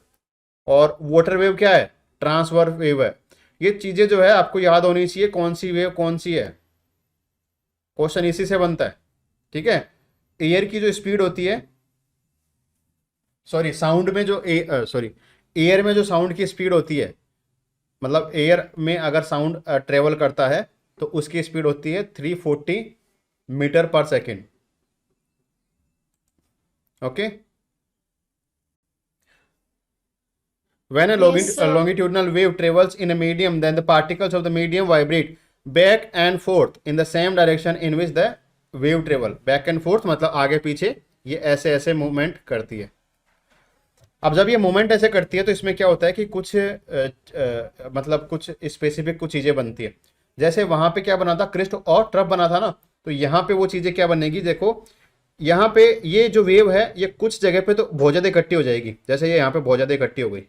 और वाटर वेव क्या है, ट्रांसवर्स वेव है। ये चीज़ें जो है आपको याद होनी चाहिए, कौन सी वेव कौन सी है, क्वेश्चन इसी से बनता है। ठीक है, एयर की जो स्पीड होती है, सॉरी साउंड में जो एयर में जो साउंड की स्पीड होती है, मतलब एयर में अगर साउंड ट्रेवल करता है तो उसकी स्पीड होती है 340 मीटर पर second. Okay, when a Yes, sir. longitudinal wave travels in a medium, then the particles of the medium vibrate back and forth in the same direction in which the wave travel। back and forth मतलब आगे पीछे ये ऐसे ऐसे movement करती है। अब जब ये मूवमेंट ऐसे करती है तो इसमें क्या होता है कि कुछ मतलब कुछ स्पेसिफिक कुछ चीज़ें बनती है। जैसे वहाँ पे क्या बना था, क्रिस्ट और ट्रफ बना था ना, तो यहाँ पे वो चीज़ें क्या बनेगी, देखो यहाँ पे ये जो वेव है ये कुछ जगह पे तो बहुत ज़्यादा इकट्ठी हो जाएगी, जैसे ये यहाँ पे बहुत ज़्यादा इकट्ठी हो गई,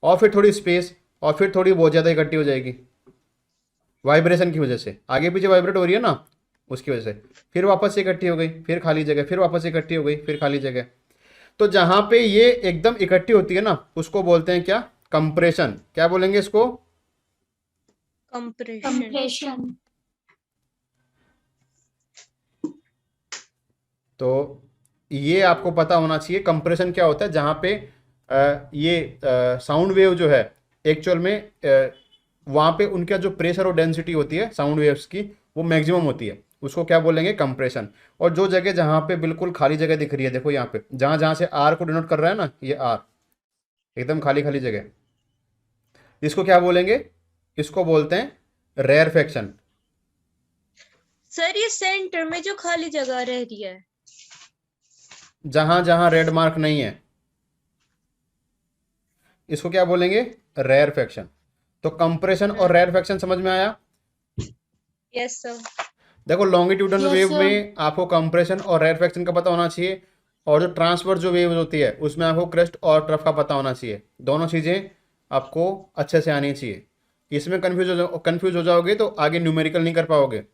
और फिर थोड़ी स्पेस, और फिर थोड़ी बहुत ज़्यादा इकट्ठी हो जाएगी वाइब्रेशन की वजह से, आगे पीछे वाइब्रेट हो रही है ना उसकी वजह से, फिर वापस से इकट्ठी हो गई, फिर खाली जगह, फिर वापस से इकट्ठी हो गई, फिर खाली जगह। तो जहां पे ये एकदम इकट्ठी होती है ना उसको बोलते हैं क्या, कंप्रेशन। क्या बोलेंगे इसको, Compression. तो ये आपको पता होना चाहिए कंप्रेशन क्या होता है। जहां पे ये साउंड वेव जो है एक्चुअल में वहां पे उनका जो प्रेशर और डेंसिटी होती है साउंड वेव्स की वो मैक्सिमम होती है, उसको क्या बोलेंगे, कंप्रेशन। और जो जगह जहाँ पे बिल्कुल खाली जगह दिख रही है, देखो यहाँ पे जहाँ जहाँ से आर को डिनोट कर रहा है ना, ये आर, एकदम खाली खाली जगह, इसको क्या बोलेंगे? इसको बोलते हैं रेयरफेक्शन। सर ये सेंटर में जो खाली जगह रह रही है। जहां जहां रेड मार्क नहीं है, इसको क्या बोलेंगे? रेयरफेक्शन। तो कंप्रेशन और रेयरफेक्शन समझ में आया? Yes sir. देखो लॉन्गिट्यूडनल Yes, वेव sir. में आपको कंप्रेशन और रेयरफेक्शन का पता होना चाहिए, और जो ट्रांसवर्स जो वेव होती है उसमें आपको क्रेस्ट और ट्रफ का पता होना चाहिए। दोनों चीज़ें आपको अच्छे से आनी चाहिए। इसमें कंफ्यूज हो जाओगे तो आगे न्यूमेरिकल नहीं कर पाओगे।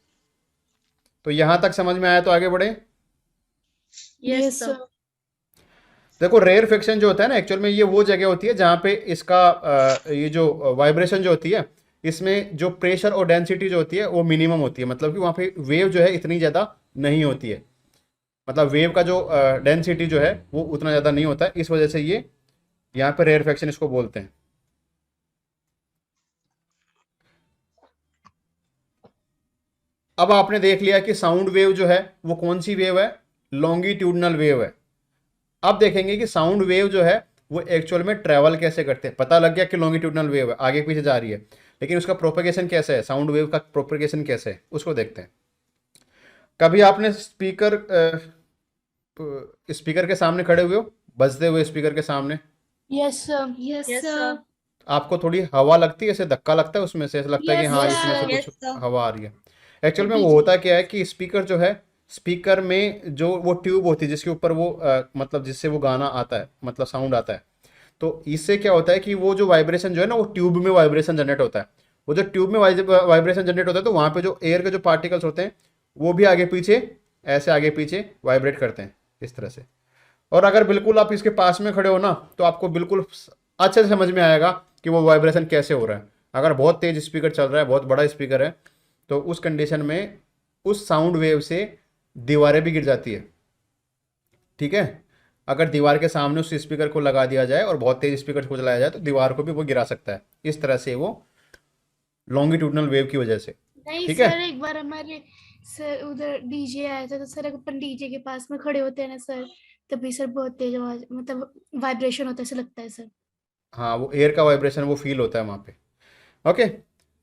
तो यहाँ तक समझ में आया तो आगे बढ़े। Yes Yes, sir. sir. देखो रेयरफेक्शन जो होता है ना, एक्चुअल में ये वो जगह होती है जहाँ पे इसका ये जो वाइब्रेशन जो होती है, इसमें जो प्रेशर और डेंसिटी जो होती है वो मिनिमम होती है। मतलब कि वहाँ पे वेव जो है इतनी ज़्यादा नहीं होती है, मतलब वेव का जो डेंसिटी जो है वो उतना ज़्यादा नहीं होता है। इस वजह से ये यहाँ पे रेयरफेक्शन इसको बोलते हैं। अब आपने देख लिया कि साउंड वेव जो है वो कौन सी वेव है? लॉन्गिट्यूडनल वेव है। अब देखेंगे कि साउंड वेव जो है वो एक्चुअल में ट्रैवल कैसे करते हैं। पता लग गया कि लॉन्गिट्यूडनल वेव है, आगे पीछे जा रही है, लेकिन उसका प्रोपेगेशन कैसे है, साउंड वेव का प्रोपेगेशन कैसे है, उसको देखते हैं। कभी आपने स्पीकर के सामने खड़े हुए हो, बजते हुए स्पीकर के सामने, Yes, sir. Yes, Yes, sir. sir. आपको थोड़ी हवा लगती है, ऐसे धक्का लगता है उसमें से, ऐसा लगता है कि Yes, हाँ sir. इसमें से Yes, कुछ sir. हवा आ रही है। एक्चुअल में वो पीछे। होता क्या है कि स्पीकर जो है, स्पीकर में जो वो ट्यूब होती है जिसके ऊपर वो मतलब जिससे वो गाना आता है, मतलब साउंड आता है, तो इससे क्या होता है कि वो जो वाइब्रेशन जो है ना, वो ट्यूब में वाइब्रेशन जनरेट होता है। वो जो ट्यूब में वाइब्रेशन जनरेट होता है तो वहाँ पे जो एयर के जो पार्टिकल्स होते हैं वो भी आगे पीछे, ऐसे आगे पीछे वाइब्रेट करते हैं इस तरह से। और अगर बिल्कुल आप इसके पास में खड़े हो ना, तो आपको बिल्कुल अच्छे से समझ में आएगा कि वो वाइब्रेशन कैसे हो रहा है। अगर बहुत तेज स्पीकर चल रहा है, बहुत बड़ा स्पीकर है, तो उस कंडीशन में उस साउंड वेव से दीवारें भी गिर जाती है। ठीक है, अगर दीवार के सामने उस स्पीकर को लगा दिया जाए और बहुत तेज स्पीकर को चलाया जाए तो दीवार को भी वो गिरा सकता है। इस तरह से वो लॉन्गिट्यूडनल वेव की वजह से। नहीं ठीक है। सर, एक बार हमारे सर उधर डीजे आया था, तो सर अपन डीजे के पास में खड़े होते हैं ना सर, तभी सर बहुत तेज आवाज, मतलब वाइब्रेशन होता है ऐसा लगता है सर। हाँ, वो एयर का वाइब्रेशन वो फील होता है वहाँ पे। ओके,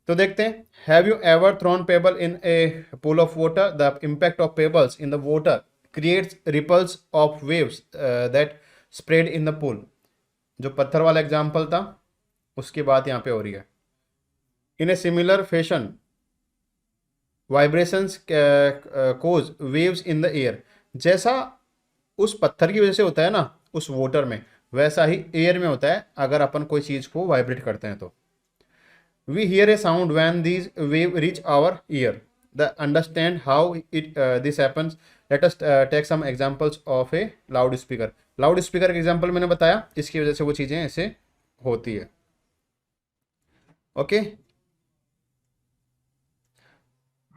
तो देखते हैं। Have you ever thrown pebble in a pool of water? The impact of pebbles in the water creates ripples of waves that spread in the pool. जो पत्थर वाला एग्जाम्पल था उसकी बात यहाँ पे हो रही है। In a similar fashion vibrations cause waves in the air. जैसा उस पत्थर की वजह से होता है ना उस वाटर में, वैसा ही एयर में होता है अगर अपन कोई चीज़ को वाइब्रेट करते हैं तो। We hear a sound when these waves reach our ear. The understand how this happens. Let us take some examples of a loudspeaker. Loudspeaker का एग्जाम्पल मैंने बताया, इसकी वजह से वो चीज़ें ऐसे होती है। ओके,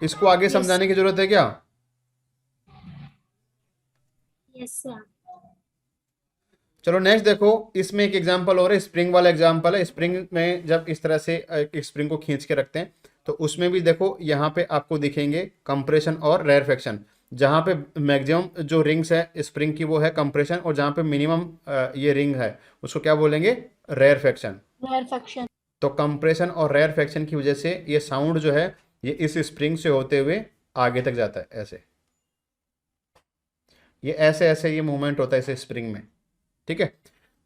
इसको आगे Yes. समझाने की जरूरत है क्या? Yes, sir. चलो नेक्स्ट देखो, इसमें एक एग्जांपल और है, स्प्रिंग वाला एग्जांपल है। स्प्रिंग में जब इस तरह से एक स्प्रिंग को खींच के रखते हैं तो उसमें भी देखो यहाँ पे आपको दिखेंगे कंप्रेशन और रेयरफेक्शन। जहाँ पे मैक्सिमम जो रिंग्स है स्प्रिंग की वो है कंप्रेशन, और जहाँ पे मिनिमम ये रिंग है उसको क्या बोलेंगे? रेयरफेक्शन। रेयरफेक्शन। तो कंप्रेशन और रेयरफेक्शन की वजह से ये साउंड जो है ये इस स्प्रिंग से होते हुए आगे तक जाता है। ऐसे ये ऐसे ऐसे ये मूवमेंट होता है इस स्प्रिंग में। ठीक है,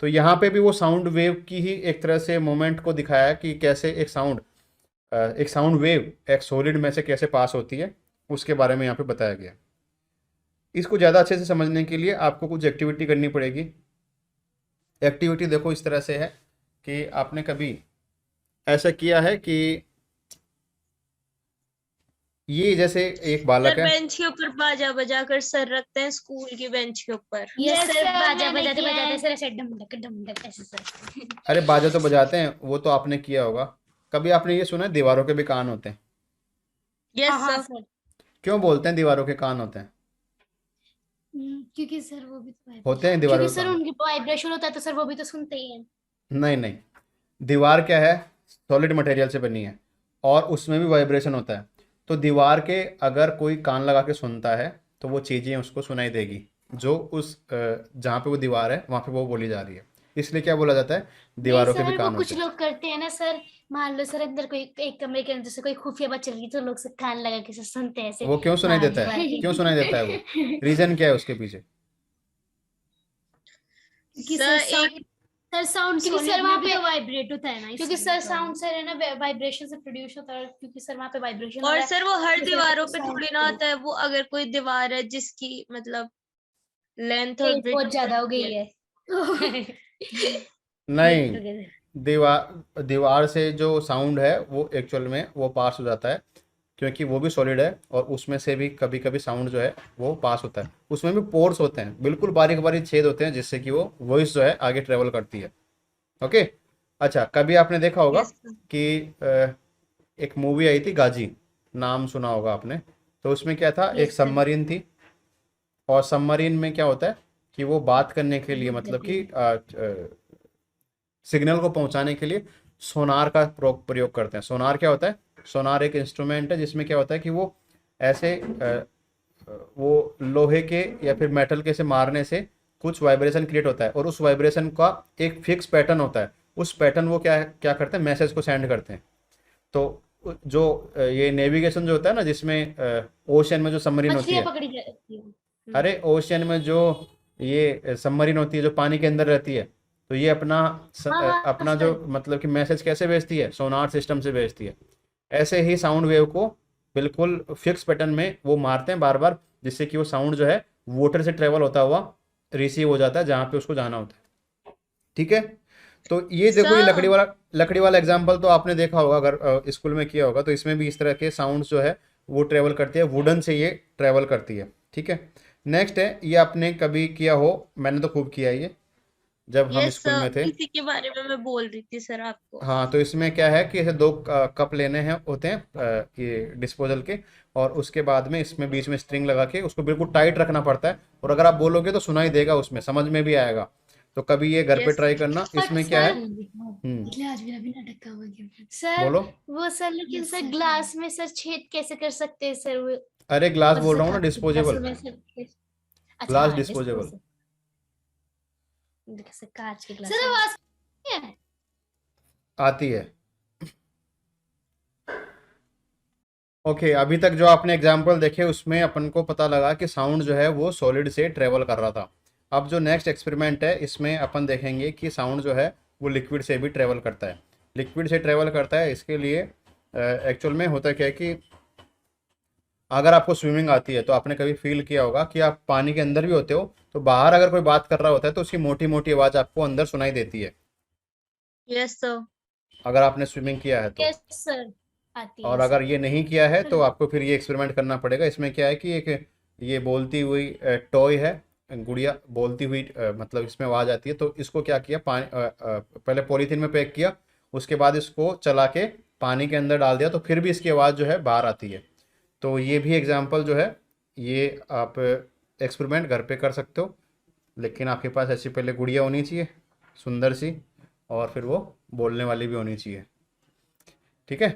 तो यहाँ पे भी वो साउंड वेव की ही एक तरह से मोमेंट को दिखाया कि कैसे एक साउंड वेव एक सॉलिड में से कैसे पास होती है, उसके बारे में यहाँ पे बताया गया। इसको ज़्यादा अच्छे से समझने के लिए आपको कुछ एक्टिविटी करनी पड़ेगी। एक्टिविटी देखो इस तरह से है कि आपने कभी ऐसा किया है कि ये जैसे एक बालक सर है, बेंच के ऊपर बाजा बजा कर सर रखते हैं स्कूल की बेंच के ऊपर। Yes, सर sir, बाजा मैंने बजाते किया बजाते है। सर ऐसे डम डक ऐसे सर। अरे बाजा तो बजाते हैं, वो तो आपने किया होगा। कभी आपने ये सुना है दीवारों के भी कान होते हैं? यस हाँ सर। सर। क्यों बोलते हैं दीवारों के कान होते हैं? क्योंकि सर वो भी तो होते हैं दीवारों क्योंकि के सर कान? उनकी वाइब्रेशन होता है तो सर वो भी तो सुनते ही हैं। नहीं नहीं, दीवार क्या है? सॉलिड मटेरियल से बनी है और उसमें भी वाइब्रेशन होता है। तो दीवार के अगर कोई कान लगा के सुनता है तो वो चीज़ें उसको सुनाई देगी जो उस जहाँ पे वो दीवार है वहाँ पे वो बोली जा रही है। इसलिए क्या बोला जाता है, नहीं दीवारों के भी सर, वो कान कुछ होते हैं। लोग करते हैं ना सर, मान लो सर अंदर कोई एक कमरे के अंदर से कोई खुफिया बात चल रही है तो लोग से कान लगा के सब सुनते हैं ऐसे वो क्यों सुनाई बाहर देता है, दीवार क्यों सुनाई देता है वो, के। रीजन क्या है उसके पीछे? क्योंकि सर सर एक साउंड सर साउंड क्योंकि सोनिक सर में वहाँ भी पे तो वाइब्रेट होता है ना, क्योंकि इसलिए सर प्रॉब्लम। साउंड सर है ना वाइब्रेशन से प्रोड्यूस होता है, क्योंकि सर वहाँ पे वाइब्रेशन हो और रहा है सर वो हर इसलिए सर दीवारों पे साउंड थोड़ी ना आता है, वो अगर कोई दीवार है जिसकी मतलब लेंथ और तेज ब्रेड्थ बहुत ज्यादा हो बढ़ती गई है। है। नहीं, दीवार दीवार से जो साउंड है वो एक्चुअल में वो पास हो जाता है, क्योंकि वो भी सॉलिड है और उसमें से भी कभी कभी साउंड जो है वो पास होता है। उसमें भी पोर्स होते हैं, बिल्कुल बारीक बारीक छेद होते हैं, जिससे कि वो वॉइस जो है आगे ट्रेवल करती है। ओके। अच्छा, कभी आपने देखा होगा यस सर। कि एक मूवी आई थी गाजी, नाम सुना होगा आपने। तो उसमें क्या था, एक यस सर। सबमरीन थी, और सबमरीन में क्या होता है कि वो बात करने के लिए, डूब मतलब जाती कि है। सिग्नल को पहुंचाने के लिए सोनार का प्रयोग करते हैं। सोनार क्या होता है? सोनार एक इंस्ट्रूमेंट है जिसमें क्या होता है कि वो ऐसे वो लोहे के या फिर मेटल के से मारने से कुछ वाइब्रेशन क्रिएट होता है, और उस वाइब्रेशन का एक फिक्स पैटर्न होता है। उस पैटर्न वो क्या क्या करते हैं, मैसेज को सेंड करते हैं। तो जो ये नेविगेशन जो होता है ना, जिसमें ओशन में जो सबमरीन होती मछलियां है, पकड़ी जाती है। अरे ओशियन में जो ये सबमरीन होती है जो पानी के अंदर रहती है, तो ये हाँ हाँ अपना जो सर। मतलब कि मैसेज कैसे भेजती है, सोनार सिस्टम से भेजती है। ऐसे ही साउंड वेव को बिल्कुल फिक्स पैटर्न में वो मारते हैं बार बार, जिससे कि वो साउंड जो है वाटर से ट्रेवल होता हुआ रिसीव हो जाता है जहाँ पे उसको जाना होता है। ठीक है। तो ये देखो, ये सर लकड़ी वाला एग्जाम्पल तो आपने देखा होगा, अगर स्कूल में किया होगा, तो इसमें भी इस तरह के साउंड्स जो है वो ट्रेवल करती है, वुडन से ये ट्रेवल करती है। ठीक है। नेक्स्ट है, ये आपने कभी किया हो, मैंने तो खूब किया है ये, जब हम यस स्कूल सर, में थे। इसी के बारे में मैं बोल रही थी सर आपको। हाँ, तो इसमें क्या है कि ऐसे दो कप लेने हैं होते हैं, ये डिस्पोजल के, और उसके बाद में इसमें बीच में स्ट्रिंग लगा के उसको बिल्कुल टाइट रखना पड़ता है, और अगर आप बोलोगे तो सुनाई देगा, उसमें समझ में भी आएगा। तो कभी ये घर पे यस ट्राई सर। करना, बट इसमें क्या है। सर हम्म। इसलिए आज मेरा भी नाटक का हुआ गया। सर बोलो। वो सर लेकिन यस सर सर। ग्लास में सर छेद कैसे कर सकते हैं सर वो अरे ग्लास ऊपर बोल से रहा हूँ ना, कांच के ग्लास डिस्पोजेबल। में सर अच्छा ग्लास हाँ डिस्पोजेबल। डिस्पोजल जैसे कांच के ग्लास सर वाला। आवाज नहीं है। आती है। ओके, अभी तक जो आपने एग्जाम्पल देखे उसमें अपन को पता लगा कि साउंड जो है वो सॉलिड से ट्रेवल कर रहा था। अब जो नेक्स्ट एक्सपेरिमेंट है, इसमें अपन देखेंगे कि साउंड जो है वो लिक्विड से भी ट्रेवल करता है। लिक्विड से ट्रेवल करता है, इसके लिए एक्चुअल में होता क्या है कि अगर आपको स्विमिंग आती है तो आपने कभी फील किया होगा कि आप पानी के अंदर भी होते हो, तो बाहर अगर कोई बात कर रहा होता है तो उसकी मोटी मोटी आवाज़ आपको अंदर सुनाई देती है, यस सर। अगर आपने स्विमिंग किया है तो। यस सर आती और है अगर सर। ये नहीं किया है तो सर आपको फिर ये एक्सपेरिमेंट करना पड़ेगा। इसमें क्या है कि एक ये बोलती हुई टॉय है, गुड़िया बोलती हुई, मतलब इसमें आवाज़ आती है, तो इसको क्या किया, पहले पॉलीथीन में पैक किया, उसके बाद इसको चला के पानी के अंदर डाल दिया, तो फिर भी इसकी आवाज़ जो है बाहर आती है। तो ये भी एग्जाम्पल जो है, ये आप एक्सपेरिमेंट घर पे कर सकते हो, लेकिन आपके पास ऐसी पहले गुड़िया होनी चाहिए सुंदर सी, और फिर वो बोलने वाली भी होनी चाहिए। ठीक है।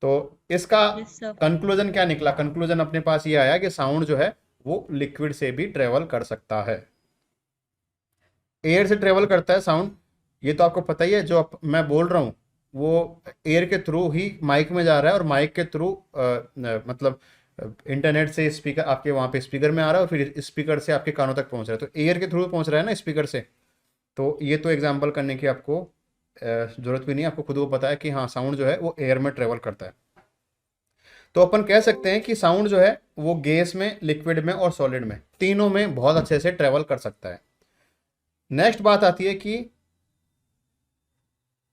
तो इसका यस सर। कंक्लूजन क्या निकला, कंक्लूजन अपने पास ये आया कि साउंड जो है वो लिक्विड से भी ट्रेवल कर सकता है, एयर से ट्रेवल करता है साउंड। ये तो आपको पता ही है, जो मैं बोल रहा हूँ वो एयर के थ्रू ही माइक में जा रहा है, और माइक के थ्रू मतलब इंटरनेट से स्पीकर आपके वहाँ पे स्पीकर में आ रहा है, और फिर स्पीकर से आपके कानों तक पहुँच रहा है, तो एयर के थ्रू पहुँच रहा है ना स्पीकर से। तो ये तो एग्जाम्पल करने की आपको जरूरत भी नहीं है, आपको खुद को पता है कि हाँ साउंड जो है वो एयर में ट्रेवल करता है। तो अपन कह सकते हैं कि साउंड जो है वो गैस में, लिक्विड में और सॉलिड में, तीनों में बहुत अच्छे से ट्रेवल कर सकता है। नेक्स्ट बात आती है कि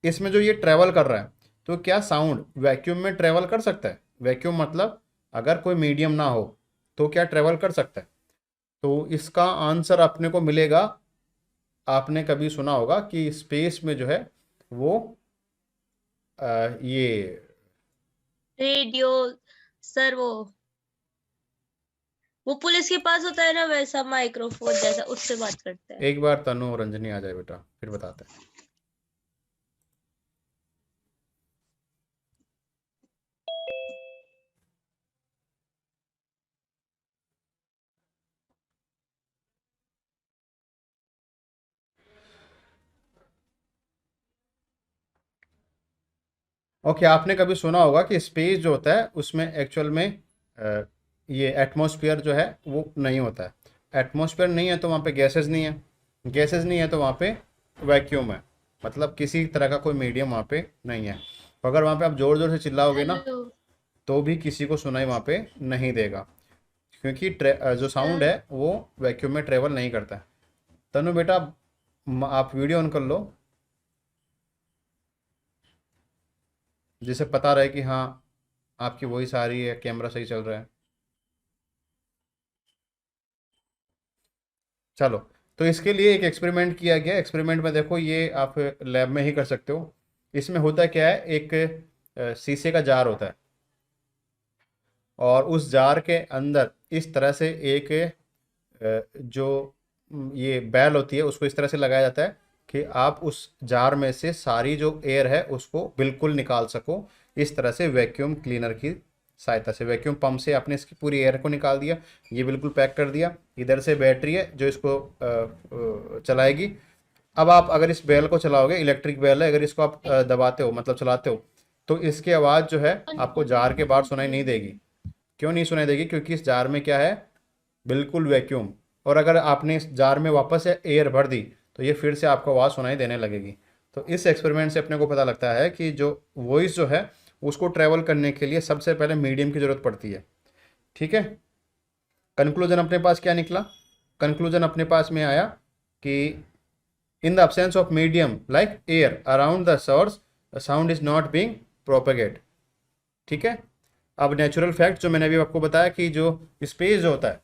इसमें जो ये ट्रेवल कर रहा है, तो क्या साउंड वैक्यूम में ट्रेवल कर सकता है? वैक्यूम मतलब अगर कोई मीडियम ना हो तो क्या ट्रेवल कर सकता है? तो इसका आंसर अपने को मिलेगा, आपने कभी सुना होगा कि स्पेस में जो है वो ये रेडियो सर, वो पुलिस के पास होता है ना वैसा माइक्रोफोन जैसा, उससे बात करते हैं। एक बार तनु और रंजनी आ जाए बेटा, फिर बताते हैं। ओके, आपने कभी सुना होगा कि स्पेस जो होता है उसमें एक्चुअल में ये एटमॉस्फेयर जो है वो नहीं होता है। एटमॉस्फेयर नहीं है तो वहाँ पे गैसेस नहीं है, गैसेस नहीं है तो वहाँ पे वैक्यूम है, मतलब किसी तरह का कोई मीडियम वहाँ पे नहीं है। तो अगर वहाँ पे आप ज़ोर ज़ोर से चिल्लाओगे ना हेलो तो भी किसी को सुनाई वहाँ पे नहीं देगा, क्योंकि जो साउंड सर। है वो वैक्यूम में ट्रेवल नहीं करता है। तनु बेटा, आप वीडियो ऑन कर लो जिसे पता रहे कि हाँ आपकी वॉइस आ रही है, कैमरा सही चल रहा है। चलो, तो इसके लिए एक एक्सपेरिमेंट किया गया। एक्सपेरिमेंट में देखो, ये आप लैब में ही कर सकते हो। इसमें होता क्या है, एक शीशे का जार होता है और उस जार के अंदर इस तरह से एक जो ये बैल होती है उसको इस तरह से लगाया जाता है कि आप उस जार में से सारी जो एयर है उसको बिल्कुल निकाल सको। इस तरह से वैक्यूम क्लीनर की सहायता से, वैक्यूम पंप से आपने इसकी पूरी एयर को निकाल दिया, ये बिल्कुल पैक कर दिया। इधर से बैटरी है जो इसको चलाएगी। अब आप अगर इस बेल को चलाओगे, इलेक्ट्रिक बेल है, अगर इसको आप दबाते हो मतलब चलाते हो तो इसकी आवाज़ जो है आपको जार के बाहर सुनाई नहीं देगी। क्यों नहीं सुनाई देगी? क्योंकि इस जार में क्या है, बिल्कुल वैक्यूम। और अगर आपने इस जार में वापस से एयर भर दी तो ये फिर से आपको आवाज़ सुनाई देने लगेगी। तो इस एक्सपेरिमेंट से अपने को पता लगता है कि जो वॉइस जो है उसको ट्रैवल करने के लिए सबसे पहले मीडियम की ज़रूरत पड़ती है। ठीक है, कंक्लूजन अपने पास क्या निकला? कंक्लूजन अपने पास में आया कि in the absence of medium like air around the source sound is not being propagate. ठीक है, अब नेचुरल फैक्ट जो मैंने अभी आपको बताया कि जो स्पेस जो होता है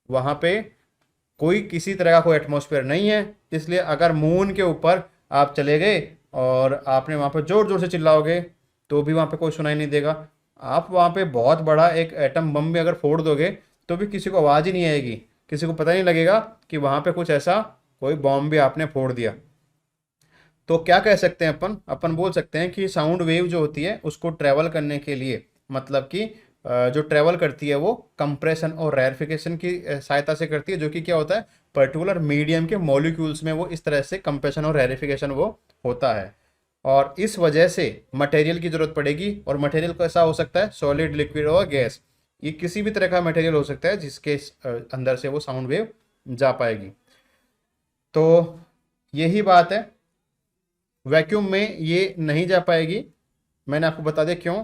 वहाँ पे कोई किसी तरह का कोई एटमॉस्फेयर नहीं है, इसलिए अगर मून के ऊपर आप चले गए और आपने वहाँ पे ज़ोर ज़ोर से चिल्लाओगे तो भी वहाँ पे कोई सुनाई नहीं देगा। आप वहाँ पे बहुत बड़ा एक एटम बम भी अगर फोड़ दोगे तो भी किसी को आवाज़ ही नहीं आएगी, किसी को पता नहीं लगेगा कि वहाँ पे कुछ ऐसा कोई बॉम्ब भी आपने फोड़ दिया। तो क्या कह सकते हैं अपन? अपन बोल सकते हैं कि साउंड वेव जो होती है उसको ट्रैवल करने के लिए, मतलब कि जो ट्रैवल करती है वो कंप्रेशन और रेयरिफिकेशन की सहायता से करती है, जो कि क्या होता है, पर्टिकुलर मीडियम के मॉलिक्यूल्स में वो इस तरह से कंप्रेशन और रेयरिफिकेशन वो होता है। और इस वजह से मटेरियल की ज़रूरत पड़ेगी। और मटेरियल कैसा हो सकता है? सॉलिड, लिक्विड और गैस। ये किसी भी तरह का मटेरियल हो सकता है जिसके अंदर से वो साउंड वेव जा पाएगी। तो यही बात है, वैक्यूम में ये नहीं जा पाएगी। मैंने आपको बता दिया क्यों,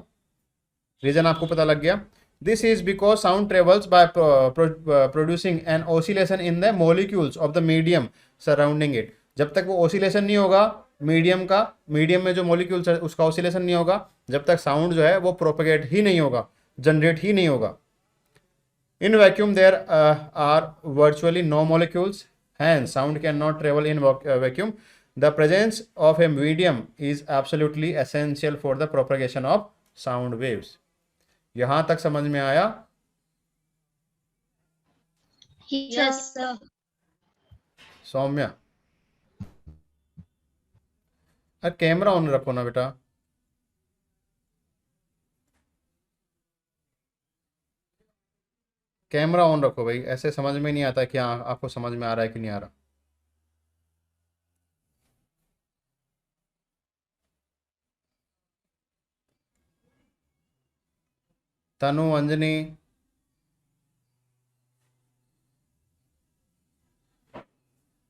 रीजन आपको पता लग गया। This is because sound travels by producing an oscillation in the molecules of the medium surrounding it. जब तक वो ऑसिलेशन नहीं होगा मीडियम का, मीडियम में जो मॉलिक्यूल्स है उसका ऑसिलेशन नहीं होगा, जब तक साउंड जो है वो प्रोपेगेट ही नहीं होगा, जनरेट ही नहीं होगा। In vacuum there are virtually no molecules, hence sound cannot travel in vacuum. The presence of a medium is absolutely essential for the propagation of sound waves. यहां तक समझ में आया? Yes sir. सौम्या, अरे कैमरा ऑन रखो ना बेटा। Camera on रखो भाई, ऐसे समझ में नहीं आता कि हाँ आपको समझ में आ रहा है कि नहीं आ रहा। तनु, अंजनी,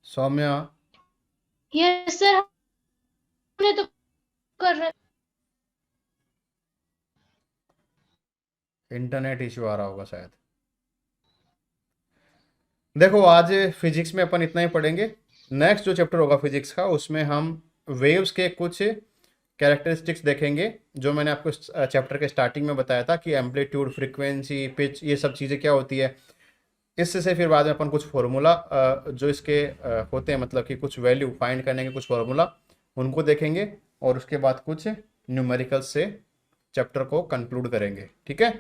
सौम्या, यस सर, हमने तो कर रहे। इंटरनेट इश्यू आ रहा होगा शायद। देखो, आज फिजिक्स में अपन इतना ही पढ़ेंगे। नेक्स्ट जो चैप्टर होगा फिजिक्स का उसमें हम वेव्स के कुछ कैरेक्टरिस्टिक्स देखेंगे, जो मैंने आपको चैप्टर के स्टार्टिंग में बताया था कि एम्पलीट्यूड, फ्रीक्वेंसी, पिच, ये सब चीज़ें क्या होती है। इससे से फिर बाद में अपन कुछ फार्मूला जो इसके होते हैं, मतलब कि कुछ वैल्यू फाइंड करने के कुछ फार्मूला, उनको देखेंगे और उसके बाद कुछ न्यूमेरिकल से चैप्टर को कंक्लूड करेंगे। ठीक है।